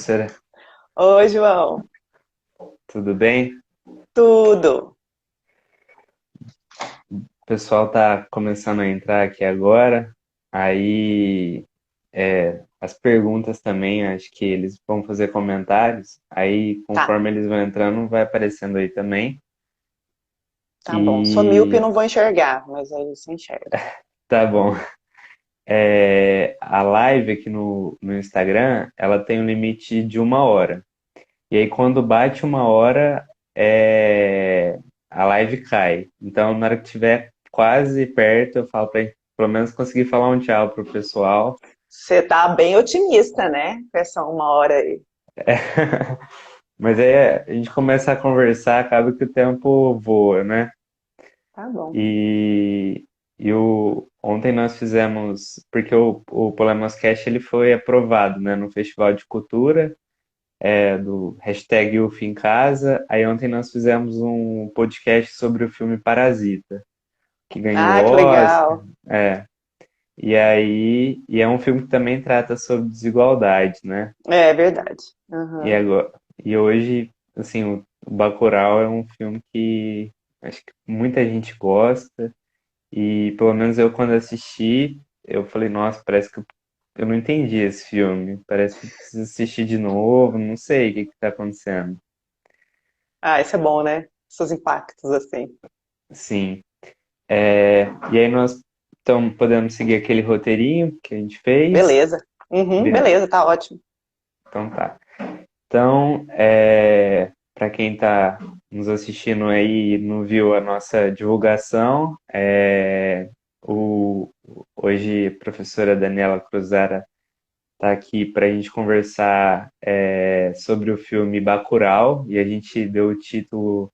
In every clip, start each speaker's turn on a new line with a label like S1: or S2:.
S1: professora,
S2: Oi, João.
S1: tudo bem?
S2: Tudo.
S1: O pessoal tá começando a entrar aqui agora, aí as perguntas também, acho que eles vão fazer comentários, aí
S2: Tá,
S1: conforme eles vão entrando, vai aparecendo aí também.
S2: tá bom. Sou míope e
S1: E
S2: não vou enxergar, mas aí você enxerga.
S1: tá bom. A live aqui no Instagram, ela tem um limite de 1 hora. E aí quando bate 1 hora, a live cai. Então, na hora que estiver quase perto, eu falo para pelo menos conseguir falar um tchau pro pessoal.
S2: Você tá bem otimista, né? Com essa 1 hora aí.
S1: Mas aí a gente começa a conversar, acaba que o tempo voa, né?
S2: Tá bom.
S1: E, ontem nós fizemos, porque o Polemascast ele foi aprovado, né, no Festival de Cultura, do hashtag UF em Casa. Aí ontem nós fizemos um podcast sobre o filme Parasita, que ganhou
S2: Ah, que
S1: Oscar.
S2: legal.
S1: É. E é um filme que também trata sobre desigualdade, né?
S2: É verdade.
S1: E,
S2: Aham.
S1: agora, e hoje, assim, o Bacurau é um filme que acho que muita gente gosta. E pelo menos eu, quando assisti, eu falei, nossa, parece que eu não entendi esse filme. Parece que eu preciso assistir de novo, não sei o que está acontecendo.
S2: Ah, isso é bom, né? Seus impactos, assim.
S1: Sim. E aí nós então, podemos seguir aquele roteirinho que a gente fez.
S2: Beleza. Uhum,
S1: Be-
S2: beleza, tá ótimo.
S1: Então tá. Então, para quem está nos assistindo aí e não viu a nossa divulgação, o, hoje a professora Daniela Cruzara está aqui para a gente conversar sobre o filme Bacurau, e a gente deu o título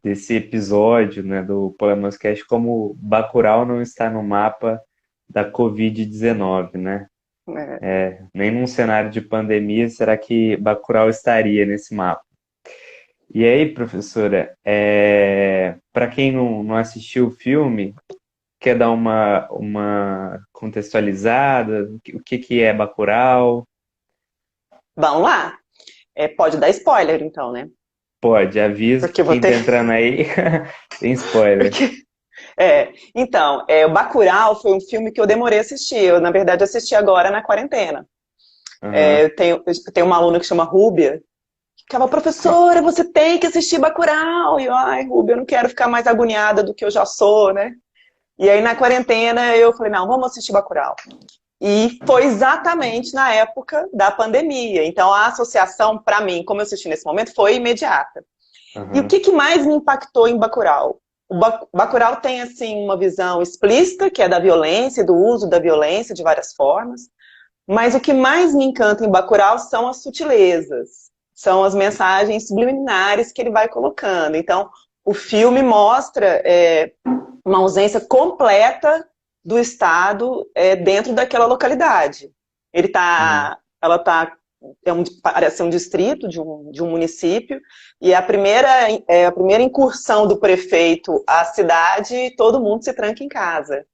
S1: desse episódio, né, do Polemoscast como Bacurau não está no mapa da Covid-19, né?
S2: É.
S1: Nem num cenário de pandemia será que Bacurau estaria nesse mapa. E aí, professora, para quem não assistiu o filme, quer dar uma contextualizada? O que é Bacurau?
S2: Vamos lá. É, pode dar spoiler, então, né?
S1: Pode, aviso que
S2: Porque eu vou
S1: quem tá
S2: ter.
S1: entrando aí tem spoiler.
S2: Porque o Bacurau foi um filme que eu demorei a assistir. Eu, na verdade, assisti agora na quarentena.
S1: Aham.
S2: Eu tenho uma aluna que chama Rúbia, que ficava, professora, você tem que assistir Bacurau. E eu, ai, Rúbia, eu não quero ficar mais agoniada do que eu já sou, né? E aí, na quarentena, eu falei, não, vamos assistir Bacurau. E foi exatamente na época da pandemia. Então, a associação, para mim, como eu assisti nesse momento, foi imediata. E o
S1: Aham.
S2: que mais me impactou em Bacurau? O Bacurau tem, assim, uma visão explícita, que é da violência, do uso da violência de várias formas. Mas o que mais me encanta em Bacurau são as sutilezas, são as mensagens subliminares que ele vai colocando. Então, o filme mostra uma ausência completa do Estado dentro daquela localidade.
S1: Uhum.
S2: Ela tá, parece ser um distrito de um município, e a primeira incursão do prefeito à cidade, todo mundo se tranca em casa.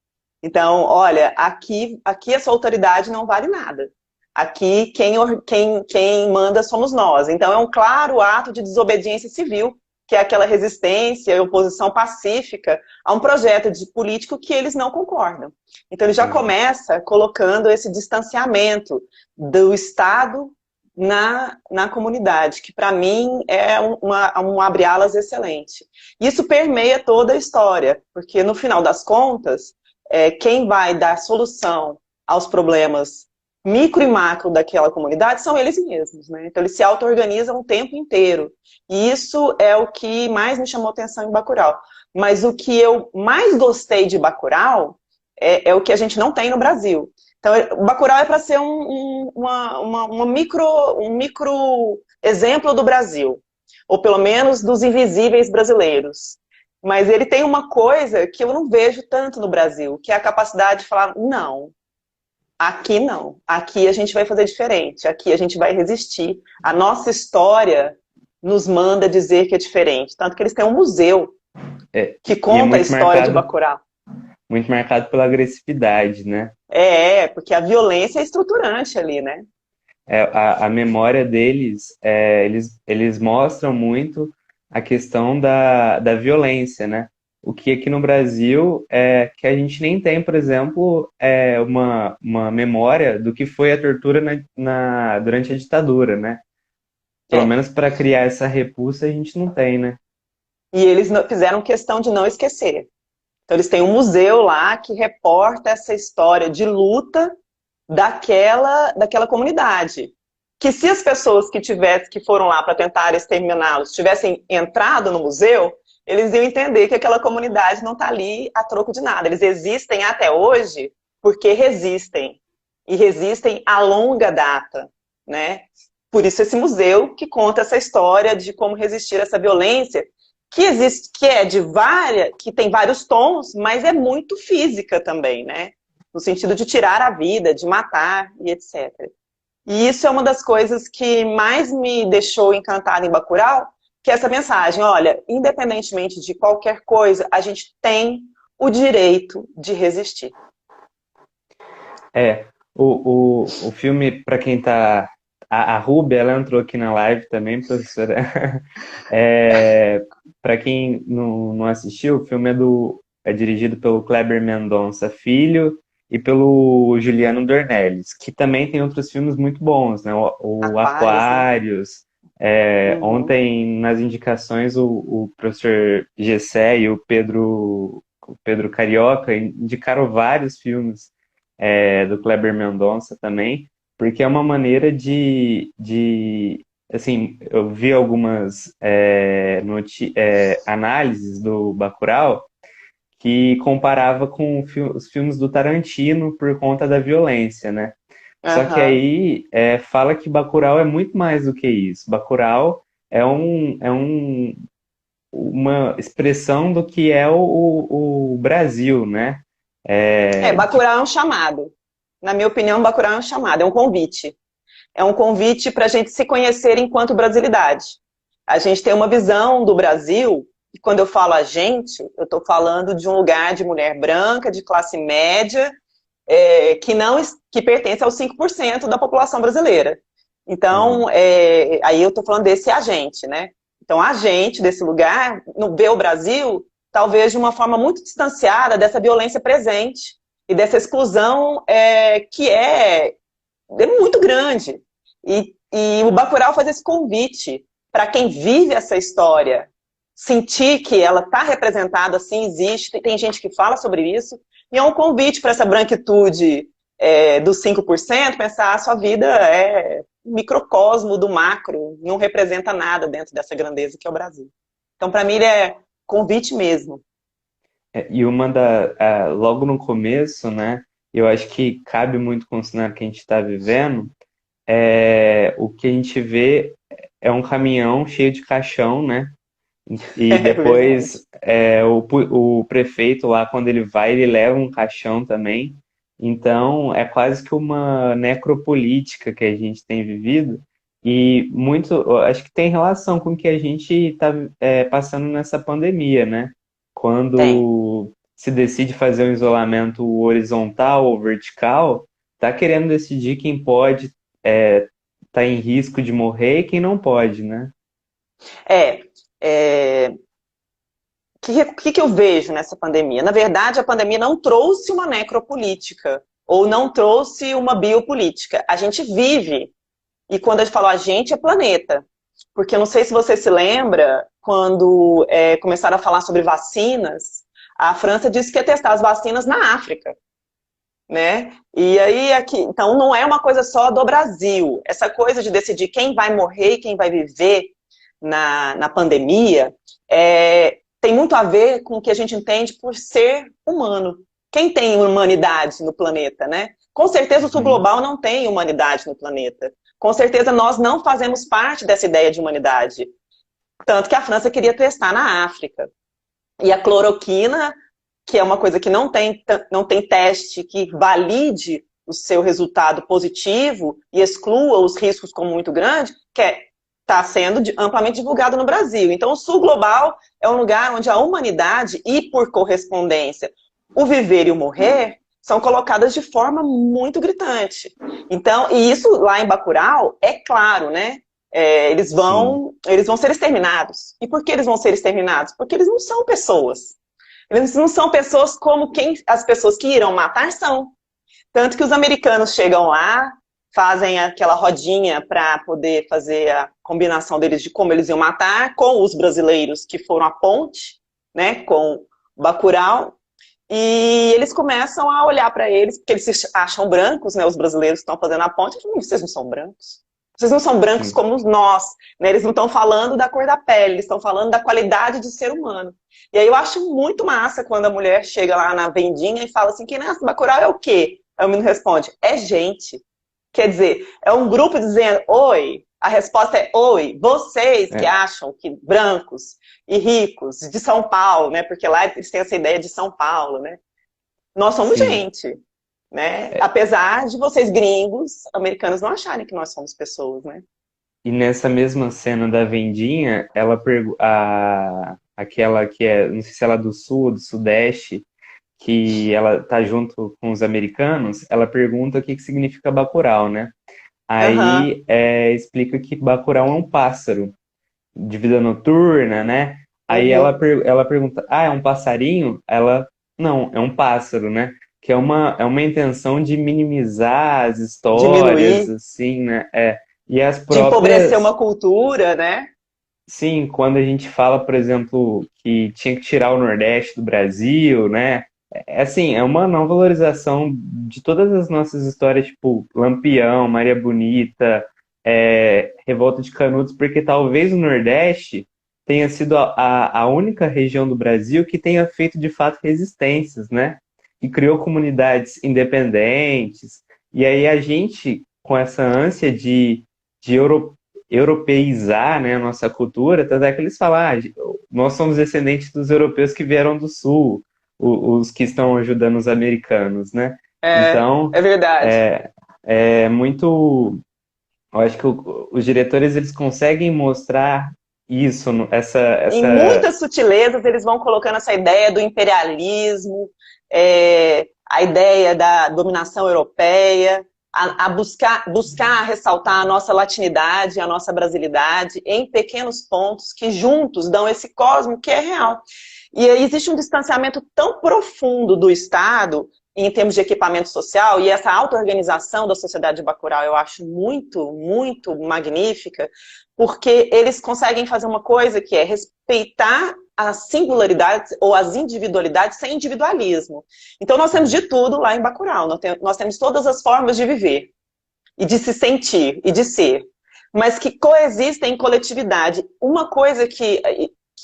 S2: Então, olha, aqui essa autoridade não vale nada. Aqui quem manda somos nós. Então, é um claro ato de desobediência civil, que é aquela resistência e oposição pacífica a um projeto de político que eles não concordam. Então, ele já
S1: Uhum.
S2: começa colocando esse distanciamento do Estado na comunidade, que para mim é um abre-alas excelente. Isso permeia toda a história, porque no final das contas, quem vai dar solução aos problemas micro e macro daquela comunidade são eles mesmos, né? Então eles se auto-organizam o tempo inteiro. E isso é o que mais me chamou atenção em Bacurau. Mas o que eu mais gostei de Bacurau é o que a gente não tem no Brasil. Então, o Bacurau é para ser um micro exemplo do Brasil, ou pelo menos dos invisíveis brasileiros. Mas ele tem uma coisa que eu não vejo tanto no Brasil, que é a capacidade de falar, não, aqui não. Aqui a gente vai fazer diferente. Aqui a gente vai resistir. A nossa história nos manda dizer que é diferente. Tanto que eles têm um museu que
S1: E é
S2: conta a história de Bacurau.
S1: muito marcado pela agressividade, né?
S2: Porque a violência é estruturante ali, né?
S1: a memória deles, eles mostram muito a questão da violência, né? O que aqui no Brasil é que a gente nem tem, por exemplo, uma memória do que foi a tortura durante a ditadura, né? Pelo
S2: É.
S1: menos para criar essa repulsa a gente não tem, né?
S2: E eles fizeram questão de não esquecer. Então eles têm um museu lá que reporta essa história de luta daquela comunidade. Que se as pessoas que foram lá para tentar exterminá-los tivessem entrado no museu, eles iam entender que aquela comunidade não está ali a troco de nada. Eles existem até hoje porque resistem. E resistem a longa data, né? Por isso esse museu que conta essa história de como resistir a essa violência, que existe, que tem vários tons, mas é muito física também, né? No sentido de tirar a vida, de matar e etc. E isso é uma das coisas que mais me deixou encantada em Bacurau, que é essa mensagem, olha, independentemente de qualquer coisa, a gente tem o direito de resistir.
S1: É, o filme, para quem tá. A Ruby, ela entrou aqui na live também, professora. Para quem não assistiu, o filme é dirigido pelo Kleber Mendonça Filho e pelo Juliano Dornelles, que também tem outros filmes muito bons, né? O
S2: Aquários, né?
S1: Aquários.
S2: Uhum.
S1: Ontem, nas indicações, o professor Gessé e o Pedro Carioca indicaram vários filmes do Kleber Mendonça também, porque é uma maneira assim, eu vi algumas análises do Bacurau que comparava com os filmes do Tarantino por conta da violência, né? Só que
S2: Aham.
S1: aí fala que Bacurau é muito mais do que isso. Bacurau uma expressão do que é o Brasil, né? De
S2: Bacurau é um chamado. Na minha opinião, Bacurau é um chamado, é um convite. É um convite para a gente se conhecer enquanto brasilidade. A gente tem uma visão do Brasil, e quando eu falo a gente, eu estou falando de um lugar de mulher branca, de classe média, que não que pertence aos 5% da população brasileira.
S1: Uhum.
S2: Então, aí eu estou falando desse agente, né? Então, a gente desse lugar vê o Brasil talvez de uma forma muito distanciada dessa violência presente e dessa exclusão que muito grande. E o Bacurau faz esse convite para quem vive essa história sentir que ela está representada, assim, existe, tem gente que fala sobre isso, e é um convite para essa branquitude dos 5% pensar a sua vida é microcosmo do macro, não representa nada dentro dessa grandeza que é o Brasil. Então, para mim, ele é convite mesmo.
S1: E logo no começo, né? Eu acho que cabe muito com o cenário que a gente está vivendo. O que a gente vê é um caminhão cheio de caixão, né? E
S2: É verdade.
S1: depois o prefeito lá, quando ele vai, ele leva um caixão também. Então, é quase que uma necropolítica que a gente tem vivido. E muito, eu acho que tem relação com o que a gente está passando nessa pandemia, né?
S2: Tem.
S1: Quando se decide fazer um isolamento horizontal ou vertical, tá querendo decidir quem pode tá em risco de morrer e quem não pode, né?
S2: É, é, que eu vejo nessa pandemia? Na verdade, a pandemia não trouxe uma necropolítica ou não trouxe uma biopolítica. A gente vive, e quando a gente fala a gente, é planeta. Porque eu não sei se você se lembra, quando começaram a falar sobre vacinas, a França disse que ia testar as vacinas na África. Né? E aí, aqui, então, não é uma coisa só do Brasil. Essa coisa de decidir quem vai morrer e quem vai viver na pandemia tem muito a ver com o que a gente entende por ser humano. Quem tem humanidade no planeta, né? Com certeza o sul
S1: Uhum.
S2: global não tem humanidade no planeta. Com certeza nós não fazemos parte dessa ideia de humanidade. Tanto que a França queria testar na África. E a cloroquina, que é uma coisa que não tem teste que valide o seu resultado positivo e exclua os riscos como muito grande, que está sendo amplamente divulgado no Brasil. Então, o Sul Global é um lugar onde a humanidade, e por correspondência, o viver e o morrer, são colocadas de forma muito gritante. Então, e isso lá em Bacurau é claro, né? Eles
S1: sim,
S2: vão ser exterminados. E por que eles vão ser exterminados? Porque eles não são pessoas. Eles não são pessoas como as pessoas que irão matar são. Tanto que os americanos chegam lá, fazem aquela rodinha para poder fazer a combinação deles de como eles iam matar, com os brasileiros que foram a ponte, né, com Bacurau, e eles começam a olhar para eles, porque eles se acham brancos, né, os brasileiros que estão fazendo a ponte, e falam, vocês não são brancos. Vocês não são brancos
S1: sim.
S2: como nós, né? Eles não estão falando da cor da pele, eles estão falando da qualidade de ser humano. E aí eu acho muito massa quando a mulher chega lá na vendinha e fala assim, quem nasce Bacurau é o quê? Aí o menino responde, é gente. Quer dizer, é um grupo dizendo, oi. A resposta é, oi, vocês que
S1: É,
S2: acham que brancos e ricos de São Paulo, né? Porque lá eles têm essa ideia de São Paulo, né? Nós somos
S1: sim.
S2: gente, né?
S1: É,
S2: Apesar de vocês gringos, americanos, não acharem que nós somos pessoas, né?
S1: e nessa mesma cena da vendinha, aquela que é, não sei se ela é do sul ou do sudeste, que ela tá junto com os americanos, ela pergunta o que que significa Bacurau, né?
S2: Aham,
S1: Aí explica que Bacurau é um pássaro de vida noturna, né? Aí
S2: uhum.
S1: ela pergunta, é um passarinho? Ela, não, é um pássaro, né? Que é uma intenção de minimizar as histórias,
S2: Diminuir,
S1: assim, né? E as
S2: de empobrecer
S1: próprias.
S2: uma cultura, né?
S1: Sim, quando a gente fala, por exemplo, que tinha que tirar o Nordeste do Brasil, né? Assim, é uma não valorização de todas as nossas histórias, tipo Lampião, Maria Bonita, Revolta de Canudos, porque talvez o Nordeste tenha sido a única região do Brasil que tenha feito de fato resistências, né? E criou comunidades independentes. E aí a gente, com essa ânsia de europeizar, né, a nossa cultura, tanto é que eles falam, nós somos descendentes dos europeus que vieram do sul, os que estão ajudando os americanos, né? Então,
S2: É verdade.
S1: é, é muito, eu acho que os diretores eles conseguem mostrar isso,
S2: Em muitas sutilezas, eles vão colocando essa ideia do imperialismo, a ideia da dominação europeia, a buscar ressaltar a nossa latinidade, a nossa brasilidade, em pequenos pontos que juntos dão esse cosmo que é real. E existe um distanciamento tão profundo do Estado em termos de equipamento social, e essa auto-organização da sociedade de Bacurau eu acho muito, muito magnífica, porque eles conseguem fazer uma coisa que é respeitar as singularidades ou as individualidades sem individualismo. Então nós temos de tudo lá em Bacurau, nós temos todas as formas de viver, e de se sentir, e de ser, mas que coexistem em coletividade. Uma coisa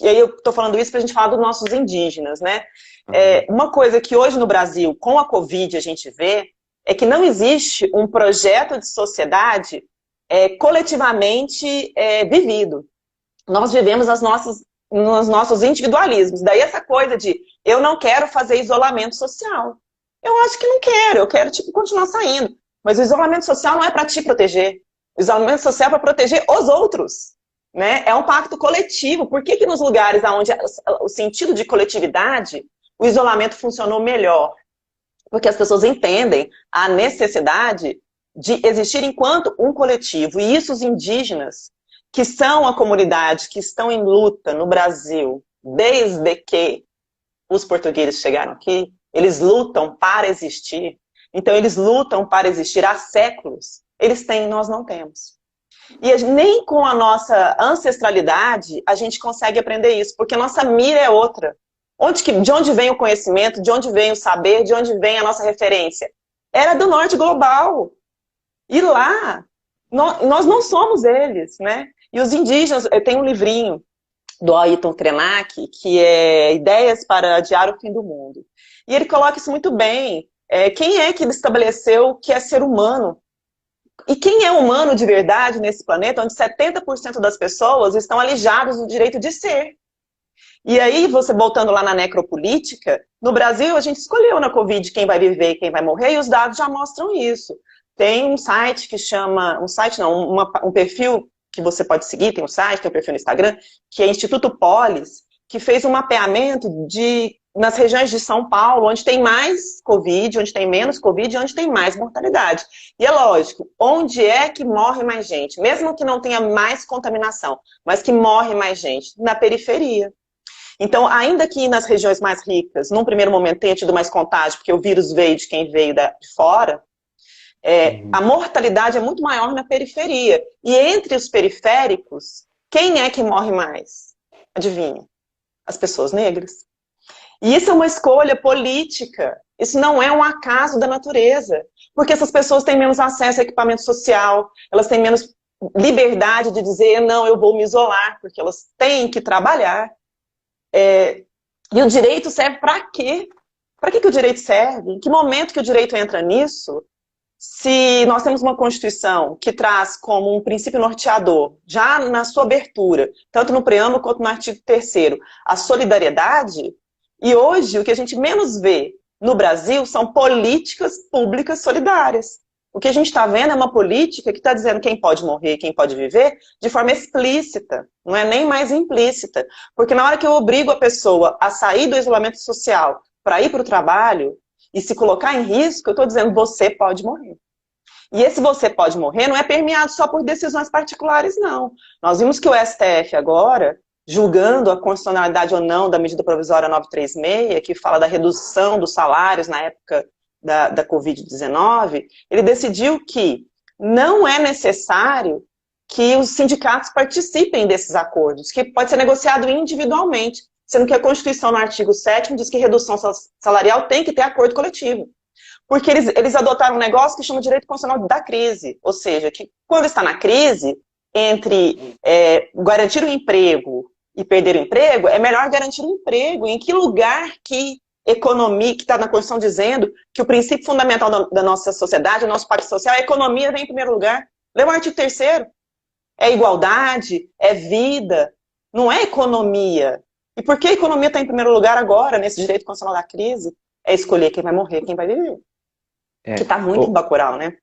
S2: e aí eu estou falando isso para a gente falar dos nossos indígenas, né? Uma coisa que hoje no Brasil, com a Covid, a gente vê, é que não existe um projeto de sociedade coletivamente vivido. Nós vivemos nos nossos individualismos. Daí essa coisa de eu não quero fazer isolamento social. Eu acho que não quero, eu quero tipo, continuar saindo. Mas o isolamento social não é para te proteger. O isolamento social é para proteger os outros. Né? É um pacto coletivo. Por que nos lugares onde o sentido de coletividade, o isolamento funcionou melhor? Porque as pessoas entendem a necessidade de existir enquanto um coletivo. E isso os indígenas, que são a comunidade que estão em luta no Brasil, desde que os portugueses chegaram aqui, eles lutam para existir. Então, eles lutam para existir há séculos. Eles têm, nós não temos. E nem com a nossa ancestralidade a gente consegue aprender isso, porque a nossa mira é outra. De onde vem o conhecimento, de onde vem o saber, de onde vem a nossa referência? Era do norte global. E lá, nós não somos eles, né? E os indígenas, tem um livrinho do Ayrton Krenak, que é Ideias para Adiar o Fim do Mundo. E ele coloca isso muito bem. Quem é que ele estabeleceu que é ser humano? E quem é humano de verdade nesse planeta, onde 70% das pessoas estão alijadas do direito de ser? E aí, você voltando lá na necropolítica, no Brasil a gente escolheu na Covid quem vai viver e quem vai morrer, e os dados já mostram isso. Tem um site que chama, um perfil que você pode seguir, tem um site, tem um perfil no Instagram, que é Instituto Polis, que fez um mapeamento de nas regiões de São Paulo, onde tem mais Covid, onde tem menos Covid, onde tem mais mortalidade. E é lógico, onde é que morre mais gente? Mesmo que não tenha mais contaminação, mas que morre mais gente? Na periferia. Então, ainda que nas regiões mais ricas, num primeiro momento tenha tido mais contágio, porque o vírus veio de quem veio de fora, a mortalidade é muito maior na periferia. E entre os periféricos, quem é que morre mais? Adivinha? As pessoas negras. E isso é uma escolha política. Isso não é um acaso da natureza. Porque essas pessoas têm menos acesso a equipamento social, elas têm menos liberdade de dizer, não, eu vou me isolar, porque elas têm que trabalhar. E o direito serve para quê? Para que o direito serve? Em que momento que o direito entra nisso? Se nós temos uma Constituição que traz como um princípio norteador, já na sua abertura, tanto no preâmbulo quanto no artigo 3º, a solidariedade, e hoje o que a gente menos vê no Brasil são políticas públicas solidárias. O que a gente está vendo é uma política que está dizendo quem pode morrer e quem pode viver de forma explícita, não é nem mais implícita. Porque na hora que eu obrigo a pessoa a sair do isolamento social para ir para o trabalho, e se colocar em risco, eu estou dizendo, você pode morrer. E esse você pode morrer não é permeado só por decisões particulares, não. Nós vimos que o STF agora, julgando a constitucionalidade ou não da medida provisória 936, que fala da redução dos salários na época da Covid-19, ele decidiu que não é necessário que os sindicatos participem desses acordos, que pode ser negociado individualmente. Sendo que a Constituição, no artigo 7º, diz que redução salarial tem que ter acordo coletivo. Porque eles adotaram um negócio que chama de direito constitucional da crise. Ou seja, que quando está na crise, entre garantir o emprego e perder o emprego, é melhor garantir o emprego. Em que lugar que economia, que está na Constituição dizendo que o princípio fundamental da nossa sociedade, do nosso pacto social, a economia vem em primeiro lugar. Lê o artigo 3º. É igualdade, é vida, não é economia. E por que a economia está em primeiro lugar agora, nesse direito constitucional da crise? É escolher quem vai morrer, quem vai viver. Que está muito em Bacurau, né?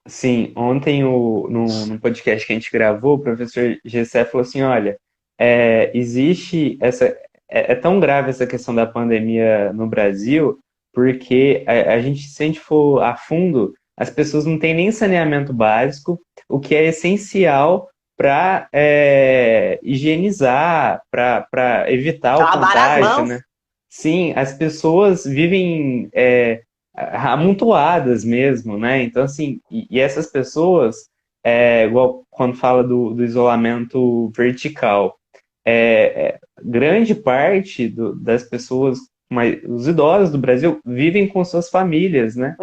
S1: Sim, ontem no podcast que a gente gravou, o professor Gessé falou assim, olha, existe essa... É tão grave essa questão da pandemia no Brasil, porque a gente, se a gente for a fundo, as pessoas não têm nem saneamento básico, o que é essencial para higienizar, para evitar o contágio, né? Sim, as pessoas vivem amontoadas mesmo, né? Então, assim, e essas pessoas, igual quando fala do isolamento vertical, grande parte das pessoas, os idosos do Brasil, vivem com suas famílias, né?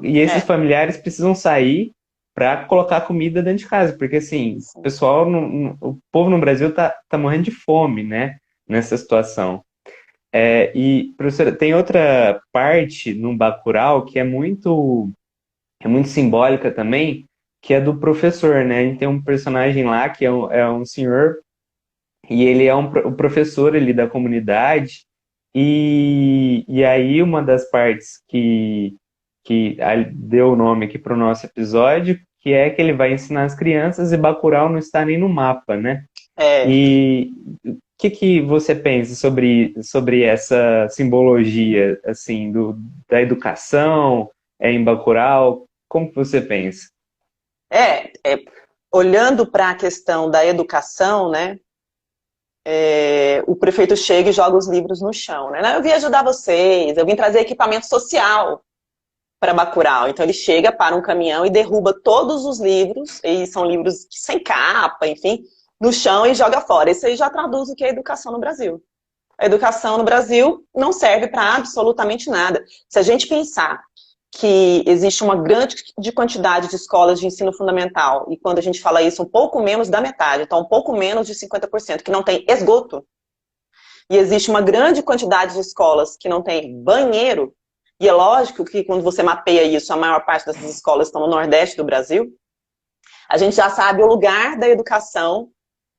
S1: E esses familiares precisam sair para colocar comida dentro de casa, porque assim, o pessoal, o povo no Brasil tá morrendo de fome, né, nessa situação. E, professora, tem outra parte no Bacurau que é muito simbólica também, que é do professor, né? A gente tem um personagem lá que é um senhor, e ele é o professor ali da comunidade, e aí uma das partes que deu o nome aqui para o nosso episódio, que é que ele vai ensinar as crianças e Bacurau não está nem no mapa, né? E o que você pensa sobre essa simbologia, assim, da educação em Bacurau? Como que você pensa?
S2: Olhando para a questão da educação, né? O prefeito chega e joga os livros no chão, né? Eu vim ajudar vocês, eu vim trazer equipamento social para Bacurau. Então ele chega, para um caminhão e derruba todos os livros, e são livros sem capa, enfim, no chão e joga fora. Isso aí já traduz o que é educação no Brasil. A educação no Brasil não serve para absolutamente nada. Se a gente pensar que existe uma grande quantidade de escolas de ensino fundamental, e quando a gente fala isso, um pouco menos da metade, então um pouco menos de 50%, que não tem esgoto, e existe uma grande quantidade de escolas que não tem banheiro, e é lógico que quando você mapeia isso, a maior parte dessas escolas estão no Nordeste do Brasil, a gente já sabe o lugar da educação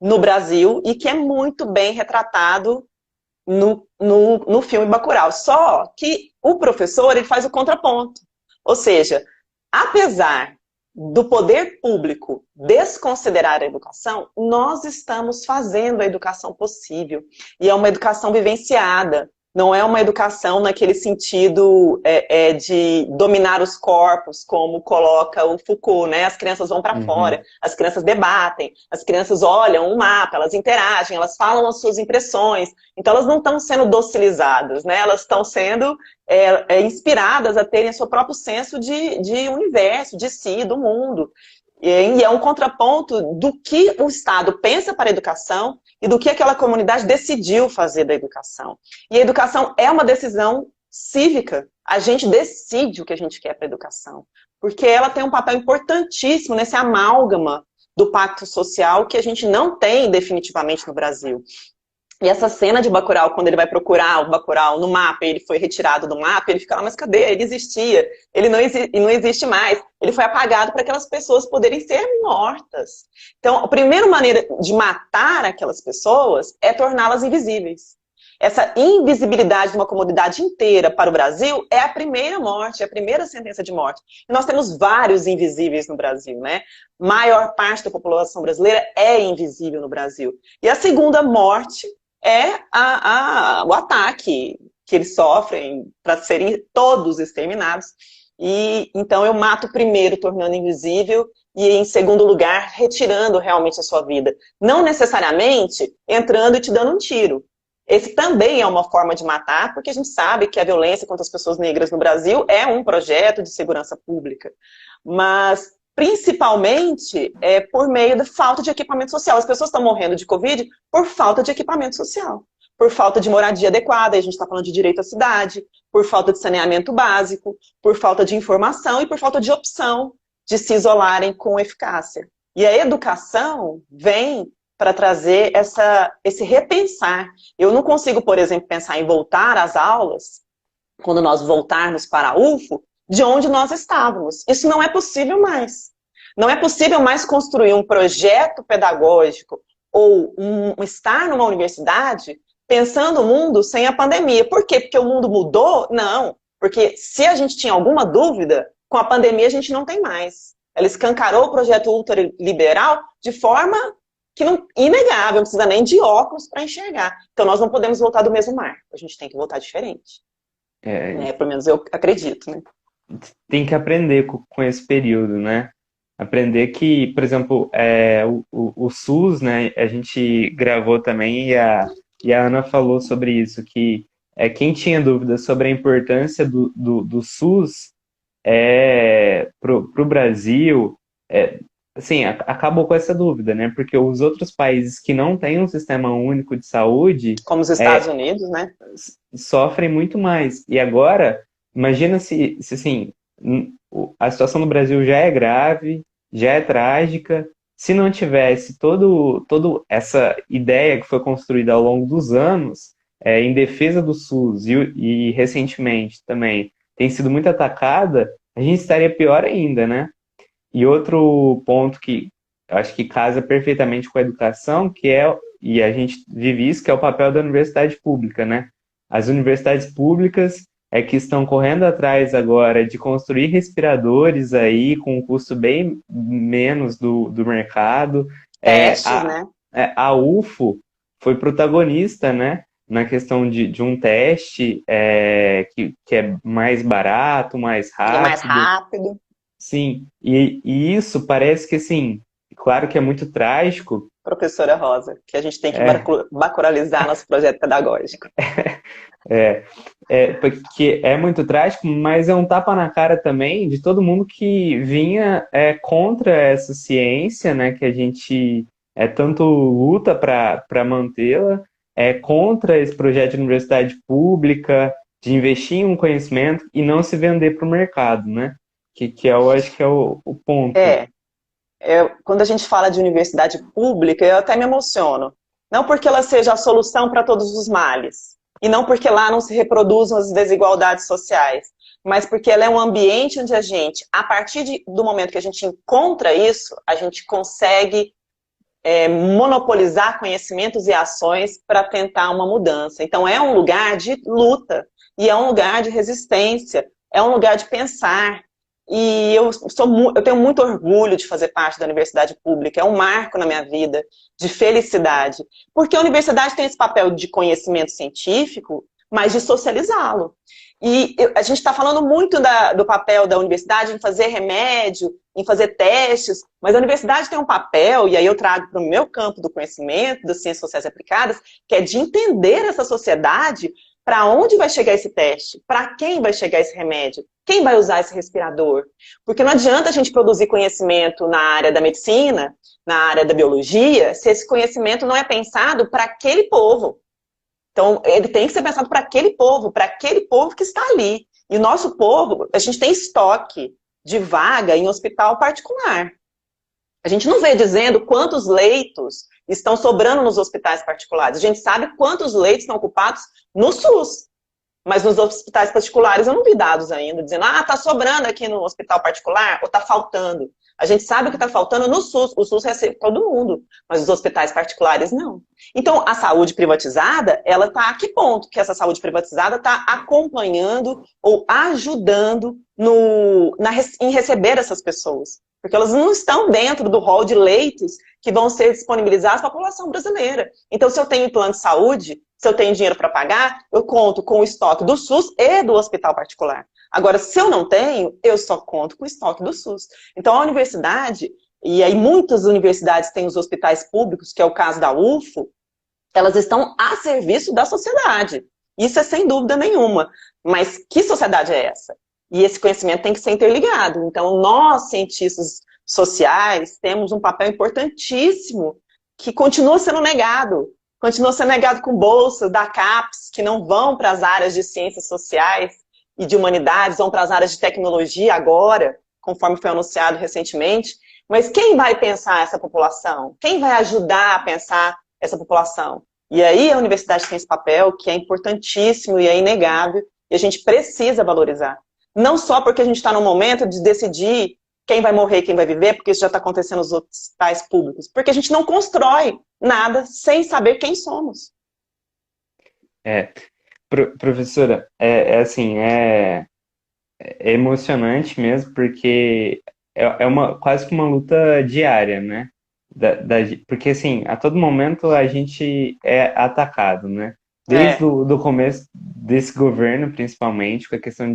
S2: no Brasil e que é muito bem retratado no filme Bacurau. Só que o professor ele faz o contraponto. Ou seja, apesar do poder público desconsiderar a educação, nós estamos fazendo a educação possível. E é uma educação vivenciada. Não é uma educação naquele sentido de dominar os corpos, como coloca o Foucault, né? As crianças vão para
S1: Uhum.
S2: fora, as crianças debatem, as crianças olham um mapa, elas interagem, elas falam as suas impressões. Então, elas não estão sendo docilizadas, né? Elas estão sendo inspiradas a terem seu próprio senso de universo, de si, do mundo. E é um contraponto do que o Estado pensa para a educação e do que aquela comunidade decidiu fazer da educação. E a educação é uma decisão cívica. A gente decide o que a gente quer para a educação. Porque ela tem um papel importantíssimo nesse amálgama do pacto social que a gente não tem definitivamente no Brasil. E essa cena de Bacurau, quando ele vai procurar o Bacurau no mapa, ele foi retirado do mapa, ele fica lá, mas cadê? Ele existia, ele não existe mais. Ele foi apagado para aquelas pessoas poderem ser mortas. Então, a primeira maneira de matar aquelas pessoas é torná-las invisíveis. Essa invisibilidade de uma comunidade inteira para o Brasil é a primeira morte, é a primeira sentença de morte. E nós temos vários invisíveis no Brasil, né? Maior parte da população brasileira é invisível no Brasil. E a segunda morte é o ataque que eles sofrem para serem todos exterminados. E então eu mato primeiro, tornando invisível, e em segundo lugar, retirando realmente a sua vida. Não necessariamente entrando e te dando um tiro. Esse também é uma forma de matar, porque a gente sabe que a violência contra as pessoas negras no Brasil é um projeto de segurança pública. Mas principalmente por meio da falta de equipamento social. As pessoas estão morrendo de Covid por falta de equipamento social, por falta de moradia adequada, a gente está falando de direito à cidade, por falta de saneamento básico, por falta de informação e por falta de opção de se isolarem com eficácia. E a educação vem para trazer esse repensar. Eu não consigo, por exemplo, pensar em voltar às aulas, quando nós voltarmos para a UFO, de onde nós estávamos. Isso não é possível mais. Não é possível mais construir um projeto pedagógico ou estar numa universidade pensando o mundo sem a pandemia. Por quê? Porque o mundo mudou? Não. Porque se a gente tinha alguma dúvida, com a pandemia a gente não tem mais. Ela escancarou o projeto ultraliberal de forma que não, inegável, não precisa nem de óculos para enxergar. Então nós não podemos voltar do mesmo mar. A gente tem que voltar diferente. Pelo menos eu acredito, né?
S1: Tem que aprender com esse período, né? Aprender que, por exemplo, o SUS, né? A gente gravou também e a Ana falou sobre isso, que quem tinha dúvidas sobre a importância do SUS para o Brasil, assim, acabou com essa dúvida, né? Porque os outros países que não têm um sistema único de saúde...
S2: Como os Estados Unidos, né?
S1: Sofrem muito mais. E agora, imagina se assim, a situação no Brasil já é grave, já é trágica. Se não tivesse toda essa ideia que foi construída ao longo dos anos, em defesa do SUS e recentemente também tem sido muito atacada, a gente estaria pior ainda, né? E outro ponto que eu acho que casa perfeitamente com a educação, e a gente vive isso, que é o papel da universidade pública, né? As universidades públicas que estão correndo atrás agora de construir respiradores aí com um custo bem menos do mercado.
S2: Testes, né?
S1: A UFO foi protagonista, né? Na questão de um teste que é mais barato, mais rápido.
S2: É mais rápido.
S1: Sim, e isso parece que, assim, claro que é muito trágico.
S2: Professora Rosa, que a gente tem que bacuralizar nosso projeto pedagógico.
S1: Porque é muito trágico, mas é um tapa na cara também de todo mundo que vinha contra essa ciência, né, que a gente tanto luta para mantê-la, contra esse projeto de universidade pública, de investir em um conhecimento e não se vender para o mercado, né? Que eu acho que é o ponto.
S2: Quando a gente fala de universidade pública, eu até me emociono. Não porque ela seja a solução para todos os males, e não porque lá não se reproduzam as desigualdades sociais, mas porque ela é um ambiente onde a gente, a partir do momento que a gente encontra isso, a gente consegue monopolizar conhecimentos e ações para tentar uma mudança. Então é um lugar de luta, e é um lugar de resistência, é um lugar de pensar. E eu tenho muito orgulho de fazer parte da universidade pública, é um marco na minha vida, de felicidade. Porque a universidade tem esse papel de conhecimento científico, mas de socializá-lo. E a gente está falando muito do papel da universidade em fazer remédio, em fazer testes, mas a universidade tem um papel, e aí eu trago para o meu campo do conhecimento, das ciências sociais aplicadas, que é de entender essa sociedade, para onde vai chegar esse teste, para quem vai chegar esse remédio, quem vai usar esse respirador. Porque não adianta a gente produzir conhecimento na área da medicina, na área da biologia, se esse conhecimento não é pensado para aquele povo. Então, ele tem que ser pensado para aquele povo que está ali. E o nosso povo, a gente tem estoque de vaga em hospital particular. A gente não vê dizendo quantos leitos estão sobrando nos hospitais particulares. A gente sabe quantos leitos estão ocupados no SUS. Mas nos hospitais particulares eu não vi dados ainda, dizendo, está sobrando aqui no hospital particular, ou está faltando. A gente sabe o que está faltando no SUS. O SUS recebe todo mundo, mas os hospitais particulares não. Então, a saúde privatizada, ela está a que ponto que essa saúde privatizada está acompanhando ou ajudando em receber essas pessoas? Porque elas não estão dentro do rol de leitos que vão ser disponibilizados para a população brasileira. Então, se eu tenho plano de saúde, se eu tenho dinheiro para pagar, eu conto com o estoque do SUS e do hospital particular. Agora, se eu não tenho, eu só conto com o estoque do SUS. Então, a universidade, e aí muitas universidades têm os hospitais públicos, que é o caso da UFO, elas estão a serviço da sociedade. Isso é sem dúvida nenhuma. Mas que sociedade é essa? E esse conhecimento tem que ser interligado. Então, nós, cientistas sociais, temos um papel importantíssimo que continua sendo negado. Continua sendo negado com bolsas da CAPES, que não vão para as áreas de ciências sociais e de humanidades, vão para as áreas de tecnologia agora, conforme foi anunciado recentemente. Mas quem vai pensar essa população? Quem vai ajudar a pensar essa população? E aí a universidade tem esse papel que é importantíssimo e é inegável, e a gente precisa valorizar. Não só porque a gente está no momento de decidir quem vai morrer e quem vai viver, porque isso já está acontecendo nos hospitais públicos, porque a gente não constrói nada sem saber quem somos.
S1: Professora, é emocionante mesmo, porque é quase que uma luta diária, né? Porque, assim, a todo momento a gente é atacado, né? Desde do começo desse governo, principalmente, com a questão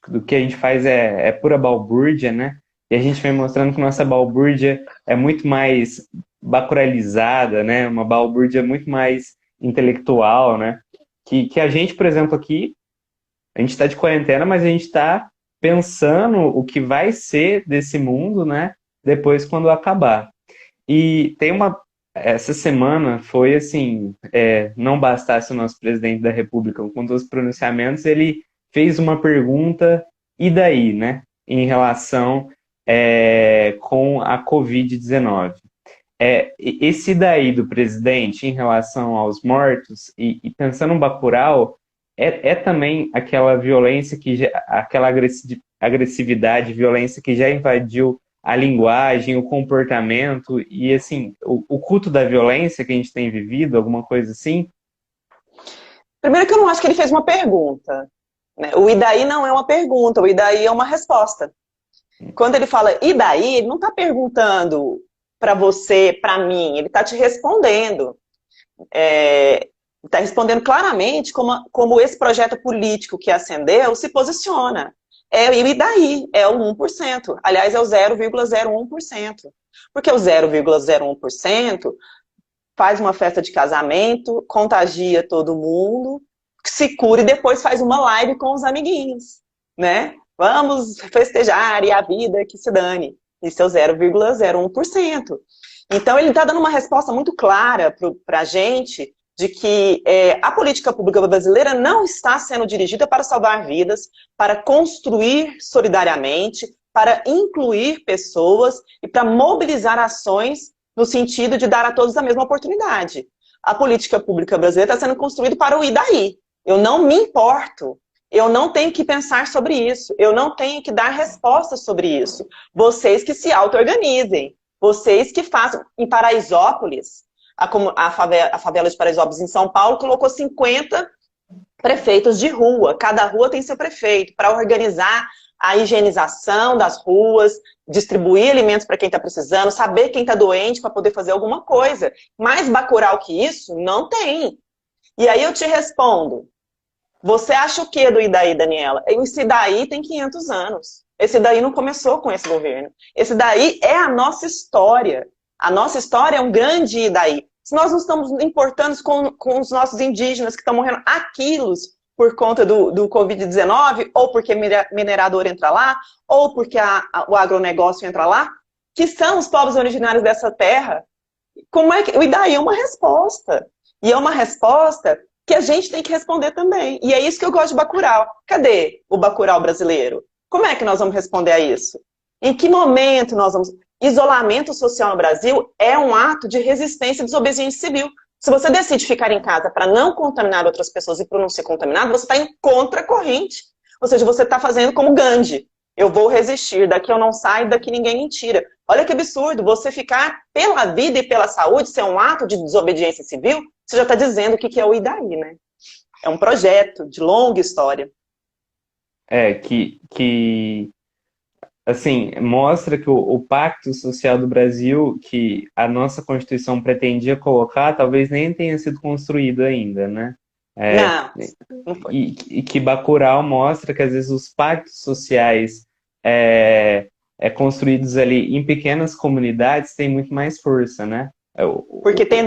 S1: do que a gente faz é pura balbúrdia, né? E a gente vem mostrando que nossa balbúrdia é muito mais bacuralizada, né? Uma balbúrdia muito mais intelectual, né? Que a gente, por exemplo, aqui, a gente está de quarentena, mas a gente está pensando o que vai ser desse mundo, né? Depois, quando acabar. E essa semana foi assim, não bastasse o nosso presidente da República com todos os pronunciamentos, ele fez uma pergunta, e daí, né? Em relação com a Covid-19. Esse daí do presidente em relação aos mortos, e pensando no Bacurau, também aquela violência, aquela agressividade, violência que já invadiu a linguagem, o comportamento, e assim, o culto da violência que a gente tem vivido, alguma coisa assim?
S2: Primeiro que eu não acho que ele fez uma pergunta, né? O e daí não é uma pergunta, o e daí é uma resposta. Quando ele fala e daí, ele não está perguntando para você, para mim, ele está te respondendo. Está respondendo claramente como esse projeto político que ascendeu se posiciona. E daí? É o 1%. Aliás, é o 0,01%. Porque o 0,01% faz uma festa de casamento, contagia todo mundo, se cura e depois faz uma live com os amiguinhos, né? Vamos festejar e a vida que se dane. Isso é o 0,01%. Então, ele está dando uma resposta muito clara para a gente de que a política pública brasileira não está sendo dirigida para salvar vidas, para construir solidariamente, para incluir pessoas e para mobilizar ações no sentido de dar a todos a mesma oportunidade. A política pública brasileira está sendo construída para o e daí. Eu não me importo. Eu não tenho que pensar sobre isso. Eu não tenho que dar respostas sobre isso. Vocês que se auto-organizem. Vocês que façam. Em Paraisópolis, a favela de Paraisópolis em São Paulo colocou 50 prefeitos de rua. Cada rua tem seu prefeito para organizar a higienização das ruas, distribuir alimentos para quem está precisando, saber quem está doente para poder fazer alguma coisa. Mais Bacurau que isso, não tem. E aí eu te respondo. Você acha o que do Idaí, Daniela? Esse Idaí tem 500 anos. Esse daí não começou com esse governo. Esse daí é a nossa história. A nossa história é um grande Idaí. Se nós não estamos importando com os nossos indígenas que estão morrendo a quilos por conta do Covid-19, ou porque minerador entra lá, ou porque o agronegócio entra lá, que são os povos originários dessa terra, como é que... O Idaí é uma resposta. E é uma resposta que a gente tem que responder também. E é isso que eu gosto de Bacurau. Cadê o Bacurau brasileiro? Como é que nós vamos responder a isso? Em que momento nós vamos... Isolamento social no Brasil é um ato de resistência e desobediência civil. Se você decide ficar em casa para não contaminar outras pessoas e para não ser contaminado, você está em contracorrente. Ou seja, você está fazendo como Gandhi. Eu vou resistir, daqui eu não saio, daqui ninguém me tira. Olha que absurdo, você ficar pela vida e pela saúde ser um ato de desobediência civil, você já está dizendo o que é o Idaí, né? É um projeto de longa história.
S1: Assim, mostra que o pacto social do Brasil, que a nossa Constituição pretendia colocar, talvez nem tenha sido construído ainda, né?
S2: Não foi.
S1: E que Bacurau mostra que, às vezes, os pactos sociais construídos ali em pequenas comunidades têm muito mais força, né?
S2: Porque tem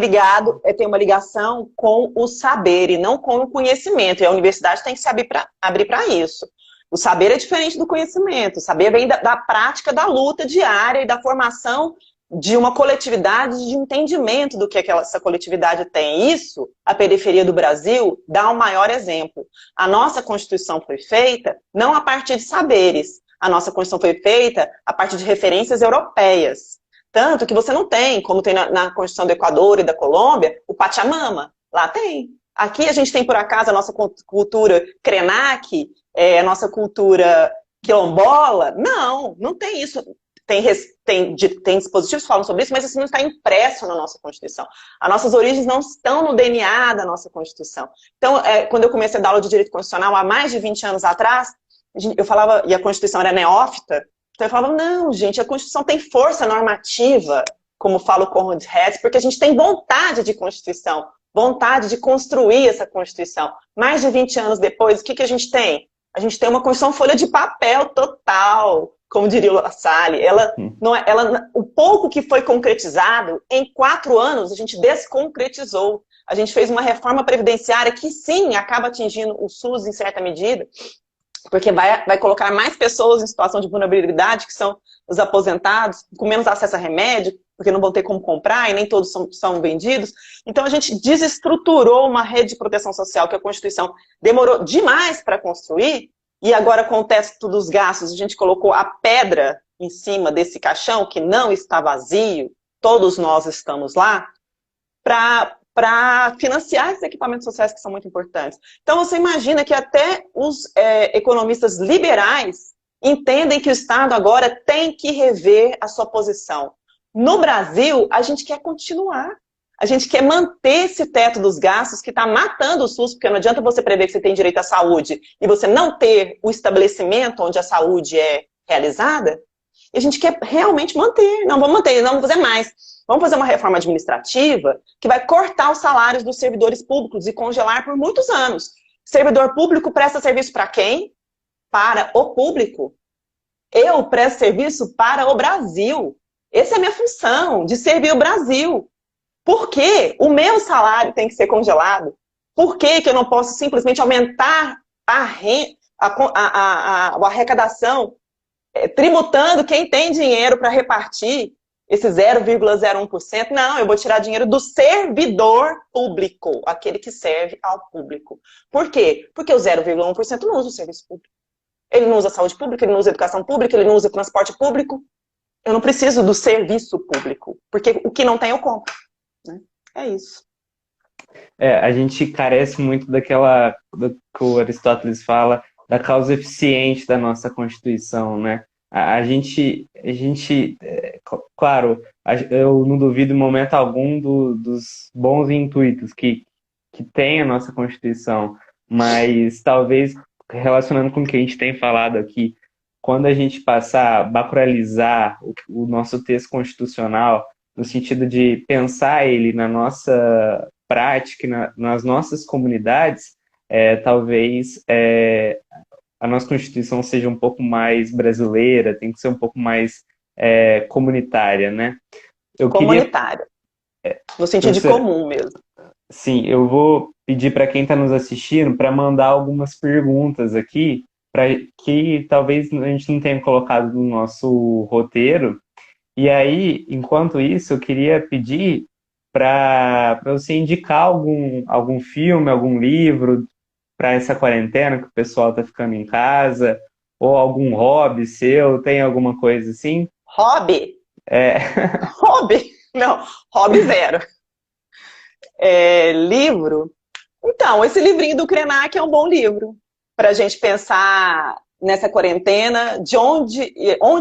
S2: uma ligação com o saber e não com o conhecimento. E a universidade tem que se abrir para isso. O saber é diferente do conhecimento. O saber vem da prática da luta diária e da formação de uma coletividade de entendimento do que essa coletividade tem. Isso, a periferia do Brasil dá um maior exemplo. A nossa Constituição foi feita não a partir de saberes. A nossa Constituição foi feita a partir de referências europeias. Tanto que você não tem, como tem na Constituição do Equador e da Colômbia, o Pachamama. Lá tem. Aqui a gente tem, por acaso, a nossa cultura Krenak, a nossa cultura quilombola. Não tem isso. Tem dispositivos que falam sobre isso, mas isso não está impresso na nossa Constituição. As nossas origens não estão no DNA da nossa Constituição. Então, quando eu comecei a dar aula de Direito Constitucional, há mais de 20 anos atrás, eu falava, e a Constituição era neófita, então eu falava, não, gente, a Constituição tem força normativa, como fala o Conrad Hess, porque a gente tem vontade de Constituição, vontade de construir essa Constituição. Mais de 20 anos depois, o que a gente tem? A gente tem uma Constituição folha de papel total, como diria o La Salle. O pouco que foi concretizado, em 4 anos, a gente desconcretizou. A gente fez uma reforma previdenciária que, sim, acaba atingindo o SUS em certa medida, porque vai colocar mais pessoas em situação de vulnerabilidade, que são os aposentados, com menos acesso a remédio, porque não vão ter como comprar e nem todos são vendidos. Então, a gente desestruturou uma rede de proteção social que a Constituição demorou demais para construir, e agora, com o teto dos gastos, a gente colocou a pedra em cima desse caixão, que não está vazio, todos nós estamos lá, para financiar esses equipamentos sociais que são muito importantes. Então, você imagina que até os economistas liberais entendem que o Estado agora tem que rever a sua posição. No Brasil, a gente quer continuar. A gente quer manter esse teto dos gastos que está matando o SUS, porque não adianta você prever que você tem direito à saúde e você não ter o estabelecimento onde a saúde é realizada. E a gente quer realmente manter. Não, vamos manter, não vamos fazer mais. Vamos fazer uma reforma administrativa que vai cortar os salários dos servidores públicos e congelar por muitos anos. Servidor público presta serviço para quem? Para o público. Eu presto serviço para o Brasil. Essa é a minha função, de servir o Brasil. Por que o meu salário tem que ser congelado? Por que eu não posso simplesmente aumentar a arrecadação, tributando quem tem dinheiro para repartir esse 0,01%? Não, eu vou tirar dinheiro do servidor público, aquele que serve ao público. Por quê? Porque o 0,1% não usa o serviço público. Ele não usa saúde pública, ele não usa educação pública, ele não usa transporte público. Eu não preciso do serviço público, porque o que não tem eu compro. Né? É isso.
S1: A gente carece muito do que o Aristóteles fala, da causa eficiente da nossa Constituição, né? A gente, claro, eu não duvido em momento algum dos bons intuitos que tem a nossa Constituição, mas talvez, relacionando com o que a gente tem falado aqui, quando a gente passar a bacuralizar o nosso texto constitucional, no sentido de pensar ele na nossa prática, nas nossas comunidades, talvez a nossa Constituição seja um pouco mais brasileira, tem que ser um pouco mais comunitária, né? Eu queria,
S2: Comunitária, no sentido de
S1: professora,
S2: comum mesmo.
S1: sim, eu vou pedir para quem está nos assistindo para mandar algumas perguntas aqui, para que talvez a gente não tenha colocado no nosso roteiro. E aí, enquanto isso, eu queria pedir para você indicar algum filme, algum livro para essa quarentena que o pessoal está ficando em casa, ou algum hobby seu, tem alguma coisa assim?
S2: Hobby?
S1: É,
S2: Hobby? Não, hobby zero. Livro? Então, esse livrinho do Krenak é um bom livro para a gente pensar nessa quarentena, de onde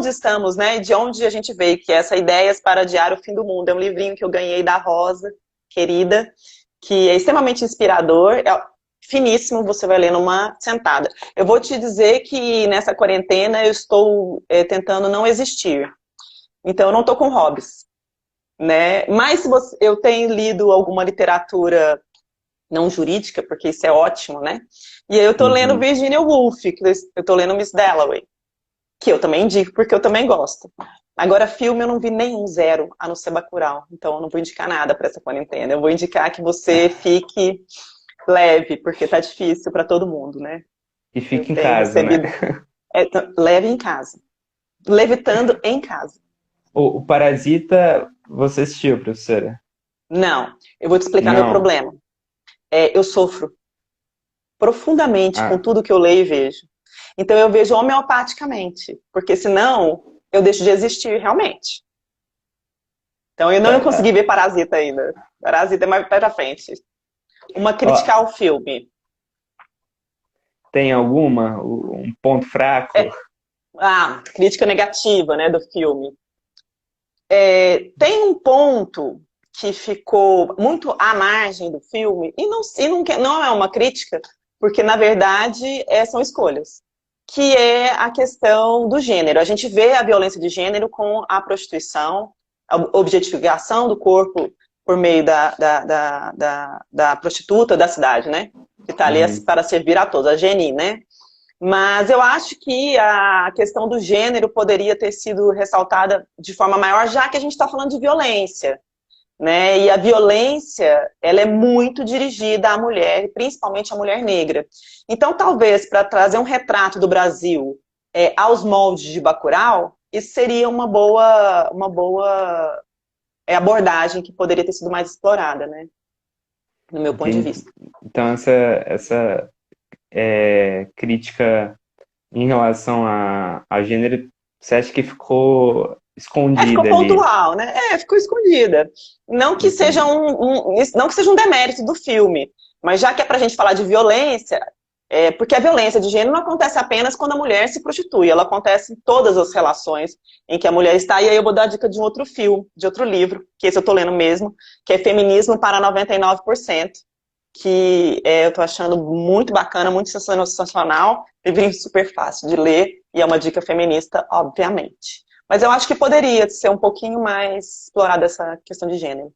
S2: estamos, né? De onde a gente veio, que é essa Ideias para Adiar o Fim do Mundo. É um livrinho que eu ganhei da Rosa, querida, que é extremamente inspirador, é finíssimo, você vai ler numa sentada. Eu vou te dizer que nessa quarentena eu estou tentando não existir. Então, eu não estou com hobbies, né? Mas se eu tenho lido alguma literatura não jurídica, porque isso é ótimo, né? E aí eu tô lendo
S1: uhum.
S2: Virginia Woolf, que eu tô lendo Miss Dalloway, que eu também indico, porque eu também gosto. Agora, filme eu não vi nenhum, zero, a não ser Bacurau. Então eu não vou indicar nada para essa quarentena. Eu vou indicar que você fique leve, porque tá difícil para todo mundo, né?
S1: E
S2: Eu
S1: fica em
S2: tenho
S1: casa, né?
S2: recebido... leve em casa. Levitando em casa.
S1: O Parasita, você assistiu, professora?
S2: Não, eu vou te explicar meu
S1: Não.
S2: problema. Eu sofro profundamente com
S1: Ah,
S2: tudo que eu leio e vejo. Então eu vejo homeopaticamente, porque senão eu deixo de existir realmente. Então eu não consegui
S1: tá.
S2: ver Parasita ainda. Parasita é mais pra frente. Uma
S1: Ó,
S2: crítica ao filme.
S1: tem alguma? Um ponto fraco?
S2: Crítica negativa, né, do filme. Tem um ponto que ficou muito à margem do filme, não é uma crítica, porque na verdade são escolhas, que é a questão do gênero. A gente vê a violência de gênero com a prostituição, a objetificação do corpo por meio da prostituta da cidade, né? Que está ali
S1: Uhum.
S2: para servir a todos, a Jenny, né? Mas eu acho que a questão do gênero poderia ter sido ressaltada de forma maior, já que a gente está falando de violência, né? E a violência, ela é muito dirigida à mulher, principalmente à mulher negra. Então, talvez, para trazer um retrato do Brasil aos moldes de Bacurau, isso seria uma boa abordagem que poderia ter sido mais explorada, né? No meu ponto de
S1: Entendi.
S2: vista.
S1: Então, essa crítica em relação a gênero, você acha que ficou
S2: Ficou
S1: escondida ali?
S2: pontual, né? Ficou escondida.
S1: Entendi.
S2: Não que seja um demérito do filme, mas já que é pra gente falar de violência, porque a violência de gênero não acontece apenas quando a mulher se prostitui, ela acontece em todas as relações em que a mulher está, e aí eu vou dar a dica de um outro filme, de outro livro, que esse eu tô lendo mesmo, que é Feminismo para 99%, que eu tô achando muito bacana, muito sensacional, livrinho super fácil de ler, e é uma dica feminista, obviamente. Mas eu acho que poderia ser um pouquinho mais explorada essa questão de gênero.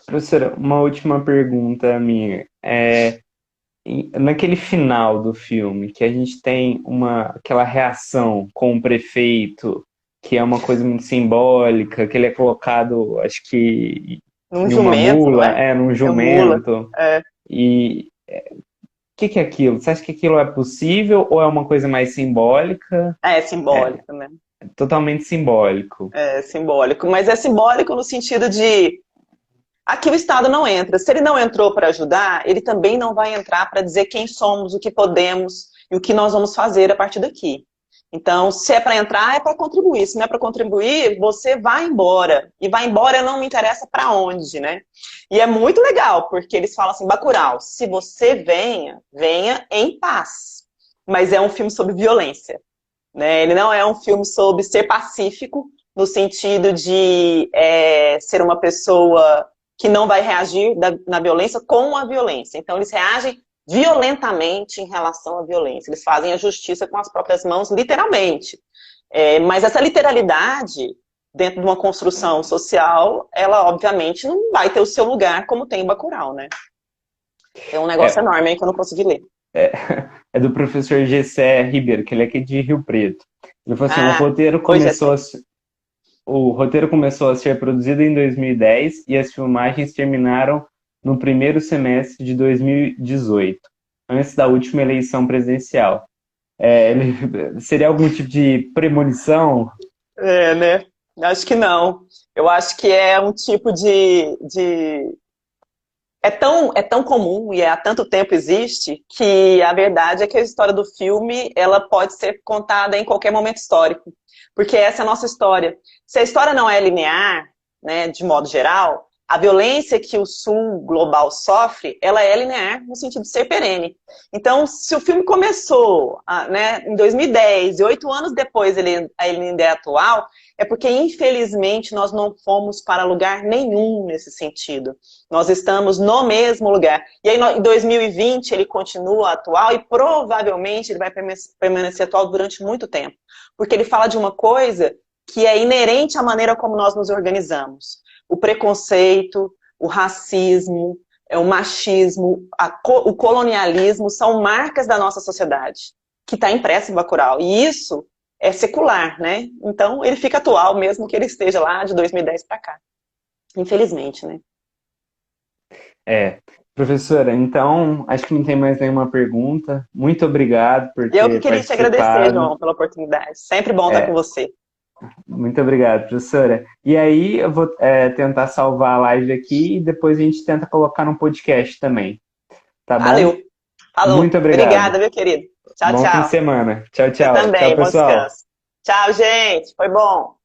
S1: Professora, uma última pergunta minha. Naquele final do filme, que a gente tem aquela reação com o prefeito, que é uma coisa muito simbólica, que ele é colocado, acho que
S2: Num
S1: em uma
S2: jumento, não
S1: mula,
S2: é?
S1: num
S2: É mula.
S1: jumento.
S2: É,
S1: E o que é aquilo? Você acha que aquilo é possível ou é uma coisa mais simbólica? É
S2: simbólico, né?
S1: totalmente simbólico.
S2: É simbólico. Mas é simbólico no sentido de aqui o Estado não entra. Se ele não entrou para ajudar, ele também não vai entrar para dizer quem somos, o que podemos e o que nós vamos fazer a partir daqui. Então, se é para entrar, é para contribuir. Se não é para contribuir, você vai embora. E vai embora não me interessa para onde, né? E é muito legal, porque eles falam assim, Bacurau, se você venha, venha em paz. Mas é um filme sobre violência, né? Ele não é um filme sobre ser pacífico, no sentido de ser uma pessoa que não vai reagir na violência com a violência. Então, eles reagem violentamente em relação à violência. Eles fazem a justiça com as próprias mãos, literalmente. Mas essa literalidade, dentro de uma construção social, ela, obviamente, não vai ter o seu lugar como tem em Bacurau, né? É um negócio enorme aí que eu não consegui ler.
S1: É, é do professor Gessé Ribeiro, que ele é aqui de Rio Preto. Ele falou assim,
S2: Ah, hoje é certo.
S1: o roteiro começou a ser produzido em 2010 e as filmagens terminaram no primeiro semestre de 2018, antes da última eleição presidencial. Seria algum tipo de premonição?
S2: É, né? Acho que não. Eu acho que é um tipo de é tão comum e há tanto tempo existe que a verdade é que a história do filme ela pode ser contada em qualquer momento histórico, porque essa é a nossa história. Se a história não é linear, né, de modo geral, a violência que o Sul global sofre, ela é linear no sentido de ser perene. Então, se o filme começou, né, em 2010 e 8 anos depois ele ainda é atual, é porque infelizmente nós não fomos para lugar nenhum nesse sentido. Nós estamos no mesmo lugar. E aí, em 2020, ele continua atual e provavelmente ele vai permanecer atual durante muito tempo. Porque ele fala de uma coisa que é inerente à maneira como nós nos organizamos. O preconceito, o racismo, o machismo, o colonialismo são marcas da nossa sociedade, que está impressa em Bacurau. E isso é secular, né? Então, ele fica atual, mesmo que ele esteja lá de 2010 para cá. Infelizmente, né?
S1: É. Professora, então, acho que não tem mais nenhuma pergunta. Muito obrigado por
S2: Eu que
S1: ter
S2: queria te agradecer,
S1: participado.
S2: João, pela oportunidade. Sempre bom estar com você.
S1: Muito obrigado, professora. E aí, eu vou tentar salvar a live aqui e depois a gente tenta colocar no podcast também. Tá bom?
S2: Valeu. Falou.
S1: Muito obrigado.
S2: Obrigada, meu querido. Tchau,
S1: Bom fim de
S2: tchau.
S1: semana. Tchau,
S2: Você
S1: tchau. Tchau,
S2: também. Bom
S1: pessoal.
S2: descanso. Tchau, gente. Foi bom.